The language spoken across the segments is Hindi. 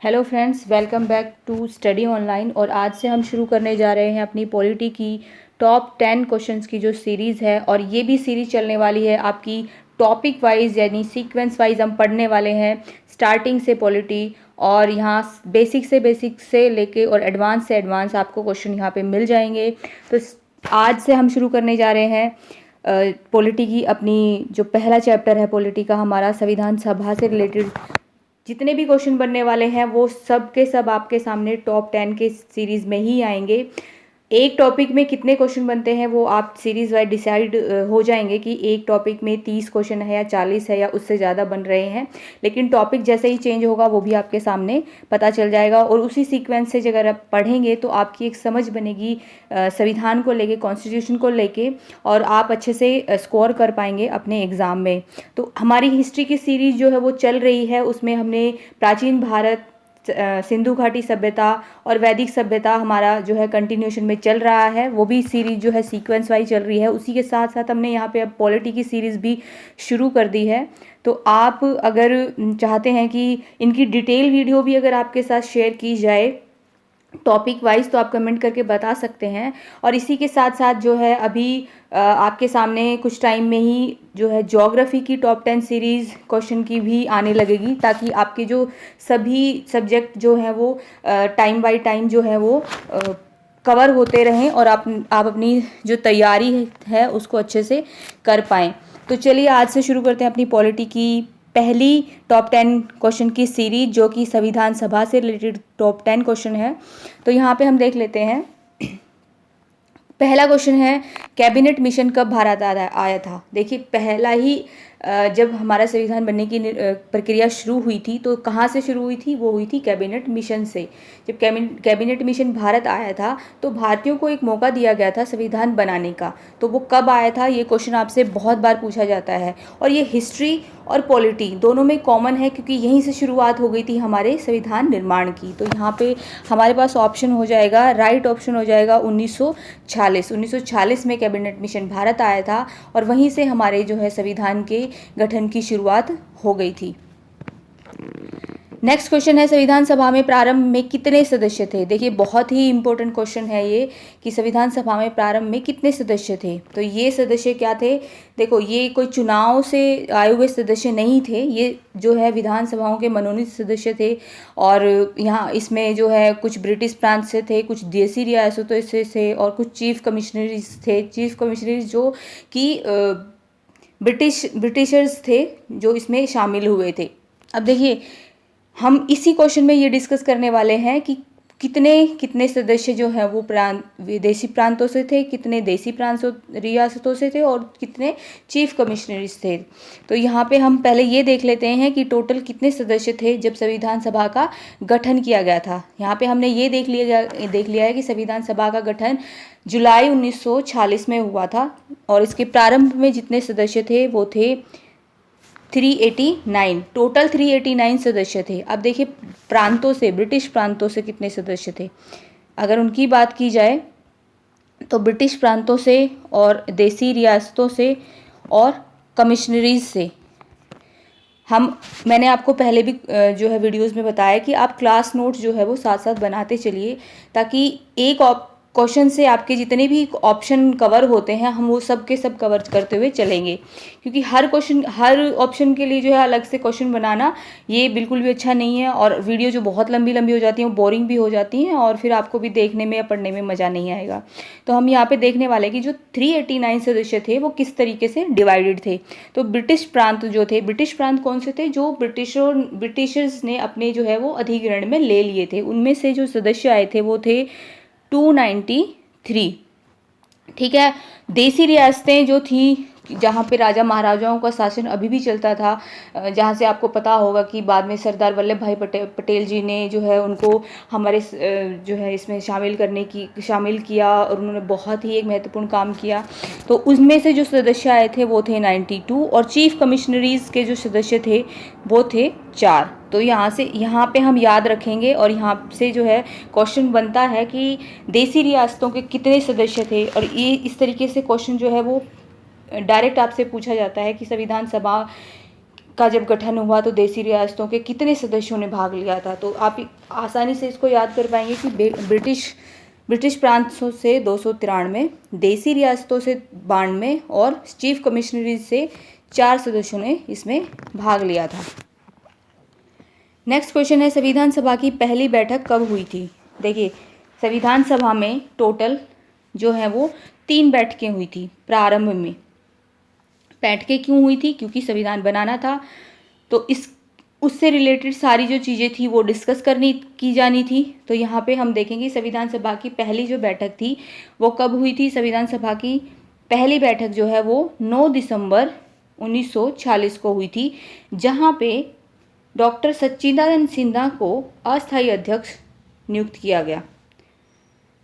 Hello friends, welcome back to study online. और आज से हम शुरू करने जा रहे हैं अपनी पॉलिटी की टॉप 10 क्वेश्चंस की जो सीरीज़ है। और ये भी सीरीज़ चलने वाली है आपकी टॉपिक वाइज, यानी सीक्वेंस वाइज हम पढ़ने वाले हैं स्टार्टिंग से पॉलिटी। और यहाँ बेसिक से लेके और एडवांस से एडवांस आपको क्वेश्चन यहाँ पे मिल जाएंगे। तो आज से हम शुरू करने जा रहे हैं पॉलिटी की अपनी जो पहला चैप्टर है पॉलिटी का हमारा, संविधान सभा से रिलेटेड जितने भी क्वेश्चन बनने वाले हैं वो सब के सब आपके सामने टॉप 10 के सीरीज़ में ही आएंगे। एक टॉपिक में कितने क्वेश्चन बनते हैं वो आप सीरीज़ वाइज डिसाइड हो जाएंगे कि एक टॉपिक में 30 क्वेश्चन है या 40 है या उससे ज़्यादा बन रहे हैं। लेकिन टॉपिक जैसे ही चेंज होगा वो भी आपके सामने पता चल जाएगा। और उसी सीक्वेंस से अगर आप पढ़ेंगे तो आपकी एक समझ बनेगी संविधान को लेके, कॉन्स्टिट्यूशन को लेके, और आप अच्छे से स्कोर कर पाएंगे अपने एग्ज़ाम में। तो हमारी हिस्ट्री की सीरीज़ जो है वो चल रही है, उसमें हमने प्राचीन भारत, सिंधु घाटी सभ्यता और वैदिक सभ्यता हमारा जो है कंटिन्यूशन में चल रहा है। वो भी सीरीज़ जो है सीक्वेंस वाइज चल रही है। उसी के साथ साथ हमने यहाँ पे अब पॉलिटी की सीरीज़ भी शुरू कर दी है। तो आप अगर चाहते हैं कि इनकी डिटेल वीडियो भी अगर आपके साथ शेयर की जाए टॉपिक वाइज, तो आप कमेंट करके बता सकते हैं। और इसी के साथ साथ जो है अभी आपके सामने कुछ टाइम में ही जो है ज्योग्राफी की टॉप 10 सीरीज़ क्वेश्चन की भी आने लगेगी, ताकि आपके जो सभी सब्जेक्ट जो हैं वो टाइम बाय टाइम जो है वो कवर होते रहें और आप अपनी जो तैयारी है उसको अच्छे से कर पाएँ। तो चलिए आज से शुरू करते हैं अपनी पॉलिटी की पहली टॉप 10 क्वेश्चन की सीरीज, जो कि संविधान सभा से रिलेटेड टॉप 10 क्वेश्चन है। तो यहाँ पे हम देख लेते हैं। पहला क्वेश्चन है, कैबिनेट मिशन कब भारत आया था। देखिए, पहला ही जब हमारा संविधान बनने की प्रक्रिया शुरू हुई थी तो कहाँ से शुरू हुई थी, वो हुई थी कैबिनेट मिशन से। जब कैबिनेट मिशन भारत आया था तो भारतीयों को एक मौका दिया गया था संविधान बनाने का। तो वो कब आया था, ये क्वेश्चन आपसे बहुत बार पूछा जाता है। और ये हिस्ट्री और पॉलिटी दोनों में कॉमन है, क्योंकि यहीं से शुरुआत हो गई थी हमारे संविधान निर्माण की। तो यहाँ पे हमारे पास ऑप्शन हो जाएगा, राइट ऑप्शन हो जाएगा 1946। 1946 में कैबिनेट मिशन भारत आया था और वहीं से हमारे जो है संविधान के गठन की शुरुआत हो गई थी। नेक्स्ट क्वेश्चन है, संविधान सभा में प्रारंभ में कितने सदस्य थे। देखिए, बहुत ही इंपॉर्टेंट क्वेश्चन है ये कि संविधान सभा में प्रारंभ में कितने सदस्य थे। तो ये सदस्य क्या थे, देखो, ये कोई चुनाव से आए हुए सदस्य नहीं थे, ये जो है विधानसभाओं के मनोनीत सदस्य थे। और यहाँ इसमें जो है कुछ ब्रिटिश प्रांत से थे, कुछ देसी रियासतों से थे और कुछ चीफ कमिश्नरीज थे। चीफ कमिश्नरीज जो कि ब्रिटिशर्स थे जो इसमें शामिल हुए थे। अब देखिए, हम इसी क्वेश्चन में ये डिस्कस करने वाले हैं कि कितने सदस्य जो हैं वो विदेशी प्रांतों से थे, कितने देसी रियासतों से थे और कितने चीफ कमिश्नरीज थे। तो यहाँ पे हम पहले ये देख लेते हैं कि टोटल कितने सदस्य थे जब संविधान सभा का गठन किया गया था। यहाँ पे हमने ये देख लिया है कि संविधान सभा का गठन जुलाई 1946 में हुआ था। और इसके प्रारंभ में जितने सदस्य थे वो थे 389, टोटल 389 सदस्य थे। अब देखिए, प्रांतों से, ब्रिटिश प्रांतों से कितने सदस्य थे। अगर उनकी बात की जाए तो ब्रिटिश प्रांतों से और देसी रियासतों से और कमिश्नरीज से मैंने आपको पहले भी जो है वीडियोस में बताया कि आप क्लास नोट्स जो है वो साथ साथ बनाते चलिए, ताकि एक क्वेश्चन से आपके जितने भी ऑप्शन कवर होते हैं हम वो सब के सब कवर करते हुए चलेंगे। क्योंकि हर ऑप्शन के लिए जो है अलग से क्वेश्चन बनाना ये बिल्कुल भी अच्छा नहीं है। और वीडियो जो बहुत लंबी लंबी हो जाती हैं वो बोरिंग भी हो जाती हैं और फिर आपको भी देखने में या पढ़ने में मज़ा नहीं आएगा। तो हम यहाँ पे देखने वाले कि जो 389 सदस्य थे वो किस तरीके से डिवाइडेड थे। तो ब्रिटिश प्रांत जो थे, ब्रिटिश प्रांत कौन से थे, जो ब्रिटिशर्स ने अपने जो है वो अधिग्रहण में ले लिए थे, उनमें से जो सदस्य आए थे वो थे 293। ठीक है। देसी रियासतें जो थी, जहाँ पे राजा महाराजाओं का शासन अभी भी चलता था, जहाँ से आपको पता होगा कि बाद में सरदार वल्लभ भाई पटेल जी ने जो है उनको हमारे जो है इसमें शामिल किया और उन्होंने बहुत ही एक महत्वपूर्ण काम किया। तो उसमें से जो सदस्य आए थे वो थे 92 और चीफ कमिश्नरीज के जो सदस्य थे वो थे 4। तो यहाँ पे हम याद रखेंगे और यहाँ से जो है क्वेश्चन बनता है कि देसी रियासतों के कितने सदस्य थे। और ये इस तरीके से क्वेश्चन जो है वो डायरेक्ट आपसे पूछा जाता है कि संविधान सभा का जब गठन हुआ तो देसी रियासतों के कितने सदस्यों ने भाग लिया था। तो आप आसानी से इसको याद कर पाएंगे कि ब्रिटिश प्रांतों से 293, देसी रियासतों से 92 और चीफ कमिश्नरी से 4 सदस्यों ने इसमें भाग लिया था। नेक्स्ट क्वेश्चन है, संविधान सभा की पहली बैठक कब हुई थी। देखिए, संविधान सभा में टोटल जो है वो 3 बैठकें हुई थी प्रारंभ में। बैठकें क्यों हुई थी? क्योंकि संविधान बनाना था, तो उससे रिलेटेड सारी जो चीज़ें थी वो डिस्कस की जानी थी। तो यहाँ पे हम देखेंगे संविधान सभा की पहली जो बैठक थी वो कब हुई थी। संविधान सभा की पहली बैठक जो है वो 9 दिसंबर 1946 को हुई थी, जहाँ पे डॉक्टर सच्चिदानंद सिन्हा को अस्थायी अध्यक्ष नियुक्त किया गया।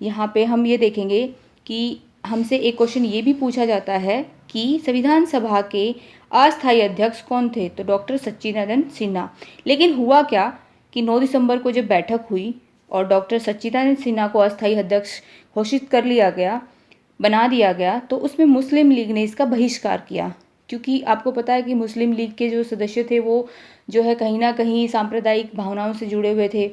यहाँ पे हम ये देखेंगे कि हमसे एक क्वेश्चन ये भी पूछा जाता है कि संविधान सभा के अस्थायी अध्यक्ष कौन थे, तो डॉक्टर सच्चिदानंद सिन्हा। लेकिन हुआ क्या कि 9 दिसंबर को जब बैठक हुई और डॉक्टर सच्चिदानंद सिन्हा को अस्थायी अध्यक्ष घोषित कर लिया गया, बना दिया गया, तो उसमें मुस्लिम लीग ने इसका बहिष्कार किया। क्योंकि आपको पता है कि मुस्लिम लीग के जो सदस्य थे वो जो है कहीं ना कहीं सांप्रदायिक भावनाओं से जुड़े हुए थे।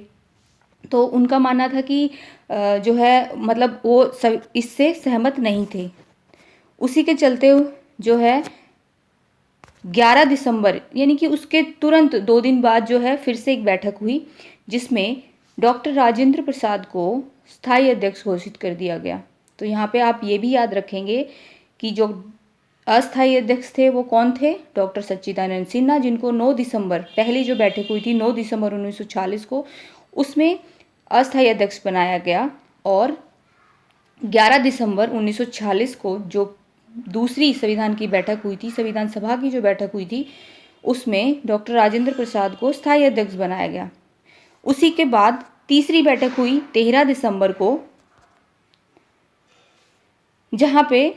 तो उनका मानना था कि जो है मतलब वो इससे सहमत नहीं थे। उसी के चलते जो है 11 दिसंबर यानी कि उसके तुरंत 2 दिन बाद जो है फिर से एक बैठक हुई, जिसमें डॉक्टर राजेंद्र प्रसाद को स्थायी अध्यक्ष घोषित कर दिया गया। तो यहाँ पे आप ये भी याद रखेंगे कि जो अस्थायी अध्यक्ष थे वो कौन थे, डॉक्टर सच्चिदानंद सिन्हा, जिनको 9 दिसंबर पहली जो बैठक हुई थी 9 दिसंबर 1946 को, उसमें अस्थायी अध्यक्ष बनाया गया। और 11 दिसंबर 1946 को जो दूसरी संविधान की बैठक हुई थी, संविधान सभा की जो बैठक हुई थी, उसमें डॉक्टर राजेंद्र प्रसाद को स्थायी अध्यक्ष बनाया गया। उसी के बाद तीसरी बैठक हुई 13 दिसंबर को, जहां पे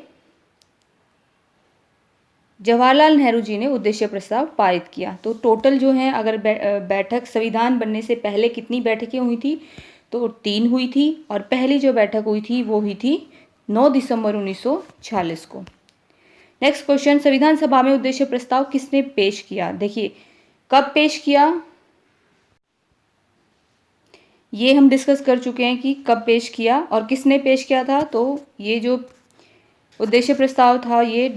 जवाहरलाल नेहरू जी ने उद्देश्य प्रस्ताव पारित किया। तो टोटल जो है अगर बैठक संविधान बनने से पहले कितनी बैठकें हुई थी, तो 3 हुई थी, और पहली जो बैठक हुई थी वो हुई थी 9 दिसंबर 1946 को। नेक्स्ट क्वेश्चन, संविधान सभा में उद्देश्य प्रस्ताव किसने पेश किया। देखिए, कब पेश किया ये हम डिस्कस कर चुके हैं कि कब पेश किया और किसने पेश किया था। तो ये जो उद्देश्य प्रस्ताव था ये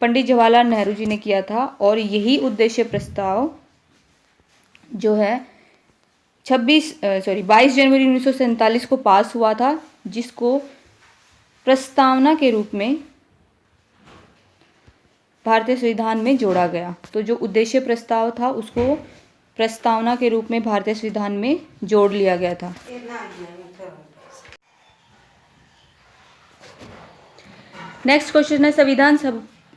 पंडित जवाहरलाल नेहरू जी ने किया था, और यही उद्देश्य प्रस्ताव जो है 22 जनवरी 1947 को पास हुआ था, जिसको प्रस्तावना के रूप में भारतीय संविधान में जोड़ा गया। तो जो उद्देश्य प्रस्ताव था उसको प्रस्तावना के रूप में भारतीय संविधान में जोड़ लिया गया था। नेक्स्ट क्वेश्चन है, संविधान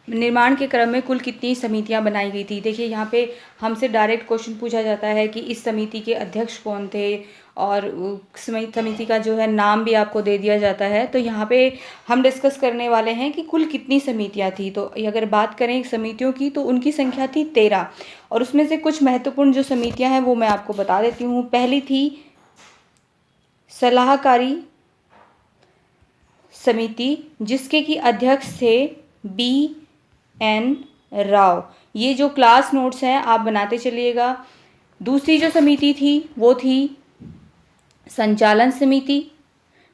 निर्माण के क्रम में कुल कितनी समितियां बनाई गई थी। देखिए, यहाँ पे हमसे डायरेक्ट क्वेश्चन पूछा जाता है कि इस समिति के अध्यक्ष कौन थे, और समिति का जो है नाम भी आपको दे दिया जाता है। तो यहाँ पे हम डिस्कस करने वाले हैं कि कुल कितनी समितियां थी। तो अगर बात करें समितियों की तो उनकी संख्या थी 13, और उसमें से कुछ महत्वपूर्ण जो समितियां हैं वो मैं आपको बता देती हूँ। पहली थी सलाहकारी समिति, जिसके की अध्यक्ष थे BN राव। ये जो क्लास नोट्स हैं आप बनाते चलिएगा। दूसरी जो समिति थी वो थी संचालन समिति।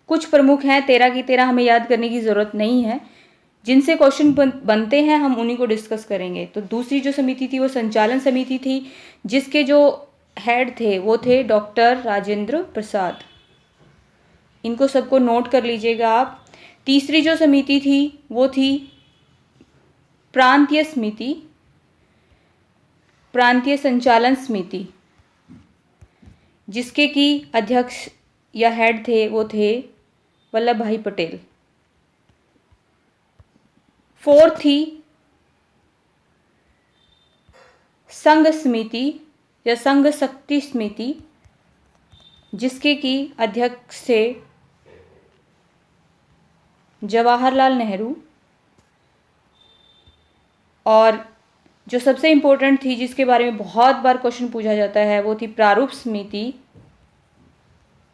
कुछ प्रमुख हैं, 13 की 13 हमें याद करने की ज़रूरत नहीं है, जिनसे क्वेश्चन बनते हैं हम उन्हीं को डिस्कस करेंगे। तो दूसरी जो समिति थी वो संचालन समिति थी, जिसके जो हेड थे वो थे डॉक्टर राजेंद्र प्रसाद। इनको सबको नोट कर लीजिएगा आप। तीसरी जो समिति थी वो थी प्रांतीय समिति, प्रांतीय संचालन समिति, जिसके की अध्यक्ष या हेड थे वो थे वल्लभ भाई पटेल। फोर्थ थी संघ समिति या संघ शक्ति समिति, जिसके की अध्यक्ष थे जवाहरलाल नेहरू। और जो सबसे इम्पोर्टेंट थी, जिसके बारे में बहुत बार क्वेश्चन पूछा जाता है, वो थी प्रारूप समिति,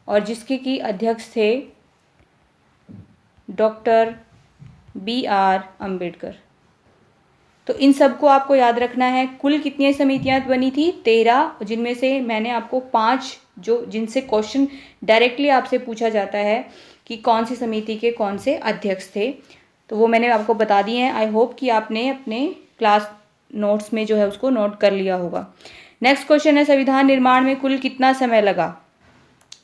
और जिसके की अध्यक्ष थे डॉक्टर BR अम्बेडकर। तो इन सबको आपको याद रखना है। कुल कितनी समितियां बनी थी? 13, जिनमें से मैंने आपको 5 जो जिनसे क्वेश्चन डायरेक्टली आपसे पूछा जाता है कि कौन सी समिति के कौन से अध्यक्ष थे, तो वो मैंने आपको बता दिए हैं। आई होप कि आपने अपने क्लास नोट्स में जो है उसको नोट कर लिया होगा। नेक्स्ट क्वेश्चन है, संविधान निर्माण में कुल कितना समय लगा?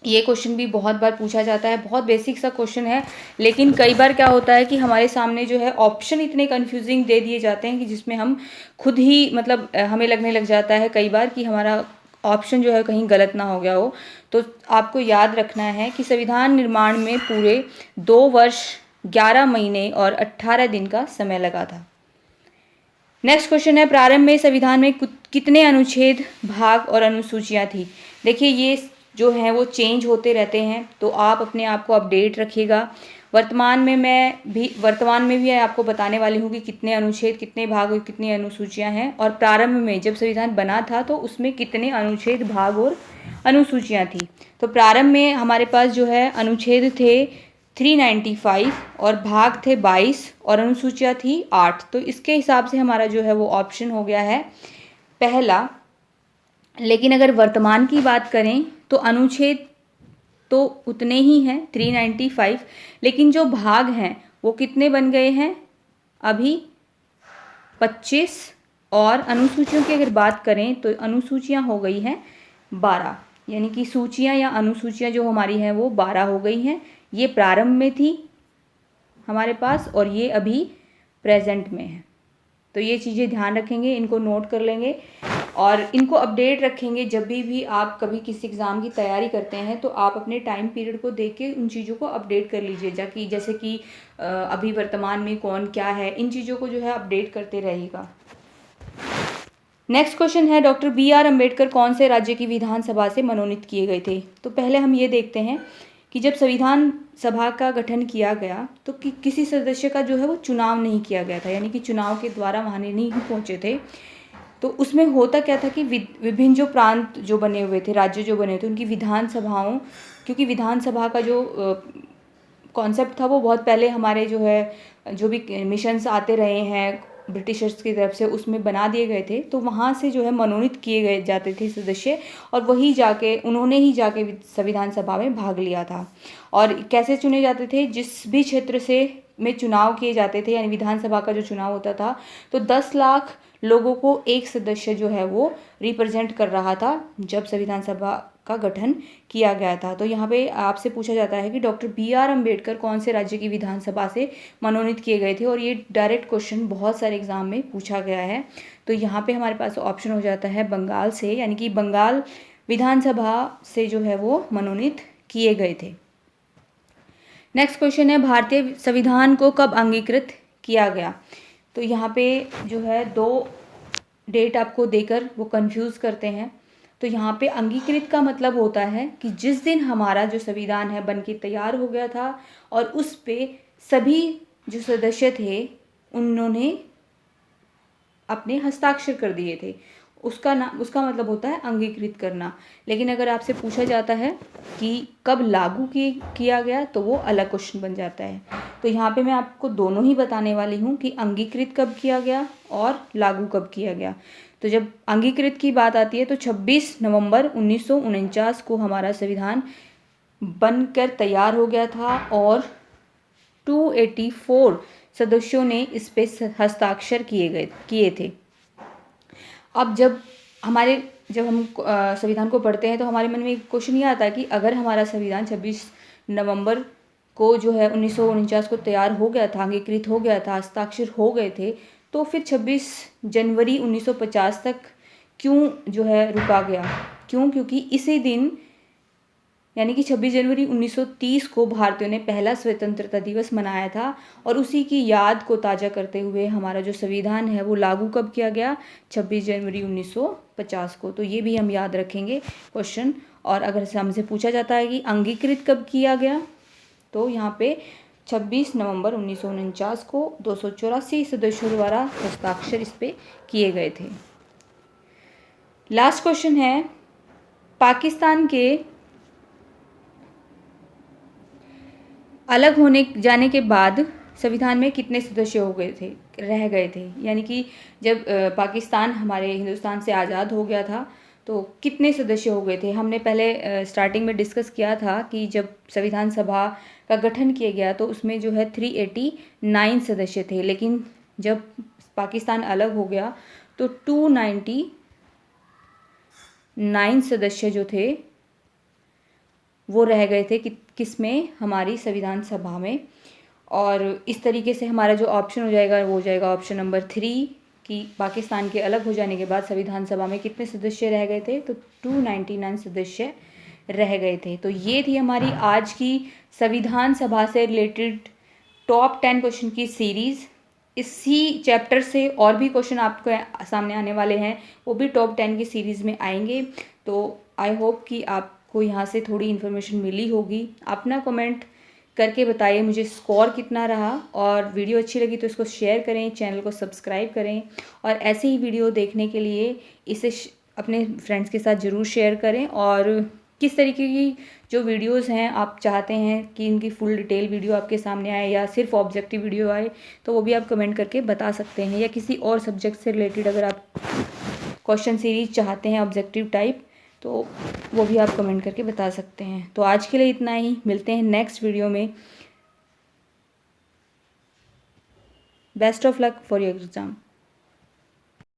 ये क्वेश्चन भी बहुत बार पूछा जाता है, बहुत बेसिक सा क्वेश्चन है, लेकिन कई बार क्या होता है कि हमारे सामने जो है ऑप्शन इतने कंफ्यूजिंग दे दिए जाते हैं कि जिसमें हम खुद ही मतलब हमें लगने लग जाता है कई बार कि हमारा ऑप्शन जो है कहीं गलत ना हो गया हो। तो आपको याद रखना है कि संविधान निर्माण में पूरे 2 वर्ष 11 महीने और 18 दिन का समय लगा था। नेक्स्ट क्वेश्चन है, प्रारंभ में संविधान में कितने अनुच्छेद, भाग और अनुसूचियां थी? देखिए ये जो हैं वो चेंज होते रहते हैं, तो आप अपने आप को अपडेट रखिएगा। वर्तमान में भी आपको बताने वाली हूँ कि कितने अनुच्छेद, कितने भाग और कितनी अनुसूचियां हैं, और प्रारंभ में जब संविधान बना था तो उसमें कितने अनुच्छेद, भाग और अनुसूचियां थी। तो प्रारंभ में हमारे पास जो है अनुच्छेद थे 395 और भाग थे 22 और अनुसूचियां थी 8। तो इसके हिसाब से हमारा जो है वो ऑप्शन हो गया है पहला। लेकिन अगर वर्तमान की बात करें तो अनुच्छेद तो उतने ही हैं 395, लेकिन जो भाग हैं वो कितने बन गए हैं अभी? 25। और अनुसूचियों की अगर बात करें तो अनुसूचियां हो गई हैं 12, यानी कि सूचियां या अनुसूचियां जो हमारी हैं वो 12 हो गई हैं। ये प्रारंभ में थी हमारे पास और ये अभी प्रेजेंट में है। तो ये चीज़ें ध्यान रखेंगे, इनको नोट कर लेंगे और इनको अपडेट रखेंगे। जब भी आप कभी किसी एग्ज़ाम की तैयारी करते हैं तो आप अपने टाइम पीरियड को देख के उन चीज़ों को अपडेट कर लीजिए, जैसे कि अभी वर्तमान में कौन क्या है, इन चीज़ों को जो है अपडेट करते रहिएगा। नेक्स्ट क्वेश्चन है, डॉक्टर BR अम्बेडकर कौन से राज्य की विधानसभा से मनोनीत किए गए थे? तो पहले हम ये देखते हैं कि जब संविधान सभा का गठन किया गया तो किसी सदस्य का जो है वो चुनाव नहीं किया गया था, यानी कि चुनाव के द्वारा वहाँ नहीं पहुँचे थे। तो उसमें होता क्या था कि विभिन्न जो प्रांत जो बने हुए थे, राज्य जो बने थे, उनकी विधानसभाओं, क्योंकि विधानसभा का जो कॉन्सेप्ट था वो बहुत पहले हमारे जो है जो भी मिशंस आते रहे हैं ब्रिटिशर्स की तरफ से उसमें बना दिए गए थे। तो वहाँ से जो है मनोनीत किए गए जाते थे सदस्य, और उन्होंने ही जाके संविधान सभा में भाग लिया था। और कैसे चुने जाते थे? जिस भी क्षेत्र से में चुनाव किए जाते थे, यानी विधानसभा का जो चुनाव होता था, तो 10 लाख लोगों को एक सदस्य जो है वो रिप्रेजेंट कर रहा था जब संविधान सभा का गठन किया गया था। तो यहाँ पे आपसे पूछा जाता है कि डॉक्टर BR अम्बेडकर कौन से राज्य की विधानसभा से मनोनीत किए गए थे, और ये डायरेक्ट क्वेश्चन बहुत सारे एग्जाम में पूछा गया है। तो यहाँ पे हमारे पास ऑप्शन हो जाता है बंगाल से, यानी कि बंगाल विधानसभा से जो है वो मनोनीत किए गए थे। नेक्स्ट क्वेश्चन है, भारतीय संविधान को कब अंगीकृत किया गया? तो यहाँ पे जो है 2 डेट आपको देकर वो कंफ्यूज करते हैं। तो यहाँ पे अंगीकृत का मतलब होता है कि जिस दिन हमारा जो संविधान है बन के तैयार हो गया था और उस पे सभी जो सदस्य थे उन्होंने अपने हस्ताक्षर कर दिए थे, उसका मतलब होता है अंगीकृत करना। लेकिन अगर आपसे पूछा जाता है कि कब लागू किया गया तो वो अलग क्वेश्चन बन जाता है। तो यहाँ पे मैं आपको दोनों ही बताने वाली हूँ कि अंगीकृत कब किया गया और लागू कब किया गया। तो जब अंगीकृत की बात आती है तो 26 नवंबर 1949 को हमारा संविधान बनकर तैयार हो गया था और 284 सदस्यों ने इस पे हस्ताक्षर किए थे। अब जब हम संविधान को पढ़ते हैं तो हमारे मन में एक क्वेश्चन ये आता है कि अगर हमारा संविधान 26 नवंबर को जो है 1949 को तैयार हो गया था, अंगीकृत हो गया था, हस्ताक्षर हो गए थे, तो फिर 26 जनवरी 1950 तक क्यों जो है रुका गया? क्योंकि इसी दिन यानी कि 26 जनवरी 1930 को भारतीयों ने पहला स्वतंत्रता दिवस मनाया था, और उसी की याद को ताज़ा करते हुए हमारा जो संविधान है वो लागू कब किया गया? 26 जनवरी 1950 को। तो ये भी हम याद रखेंगे क्वेश्चन। और अगर हमसे पूछा जाता है कि अंगीकृत कब किया गया, तो यहाँ पे 26 नवंबर 1949 को 284 सदस्यों द्वारा हस्ताक्षर इस पे किए गए थे। लास्ट क्वेश्चन है, पाकिस्तान के अलग होने जाने के बाद संविधान में कितने सदस्य हो गए थे, रह गए थे, यानी कि जब पाकिस्तान हमारे हिंदुस्तान से आज़ाद हो गया था तो कितने सदस्य हो गए थे। हमने पहले स्टार्टिंग में डिस्कस किया था कि जब संविधान सभा का गठन किया गया तो उसमें जो है 389 सदस्य थे, लेकिन जब पाकिस्तान अलग हो गया तो 299 सदस्य जो थे वो रह गए थे किस में, हमारी संविधान सभा में। और इस तरीके से हमारा जो ऑप्शन हो जाएगा वो हो जाएगा ऑप्शन नंबर 3 कि पाकिस्तान के अलग हो जाने के बाद संविधान सभा में कितने सदस्य रह गए थे, तो 299 सदस्य रह गए थे। तो ये थी हमारी आज की संविधान सभा से रिलेटेड टॉप 10 क्वेश्चन की सीरीज़। इसी चैप्टर से और भी क्वेश्चन आपके सामने आने वाले हैं, वो भी टॉप 10 की सीरीज़ में आएंगे। तो आई होप कि आपको यहाँ से थोड़ी इन्फॉर्मेशन मिली होगी। अपना कमेंट करके बताइए मुझे स्कोर कितना रहा, और वीडियो अच्छी लगी तो इसको शेयर करें, चैनल को सब्सक्राइब करें, और ऐसे ही वीडियो देखने के लिए इसे अपने फ्रेंड्स के साथ ज़रूर शेयर करें। और किस तरीके की जो वीडियोस हैं आप चाहते हैं कि इनकी फुल डिटेल वीडियो आपके सामने आए या सिर्फ ऑब्जेक्टिव वीडियो आए, तो वो भी आप कमेंट करके बता सकते हैं। या किसी और सब्जेक्ट से रिलेटेड अगर आप क्वेश्चन सीरीज चाहते हैं ऑब्जेक्टिव टाइप, तो वो भी आप कमेंट करके बता सकते हैं। तो आज के लिए इतना ही, मिलते हैं नेक्स्ट वीडियो में। Best of luck for your exam.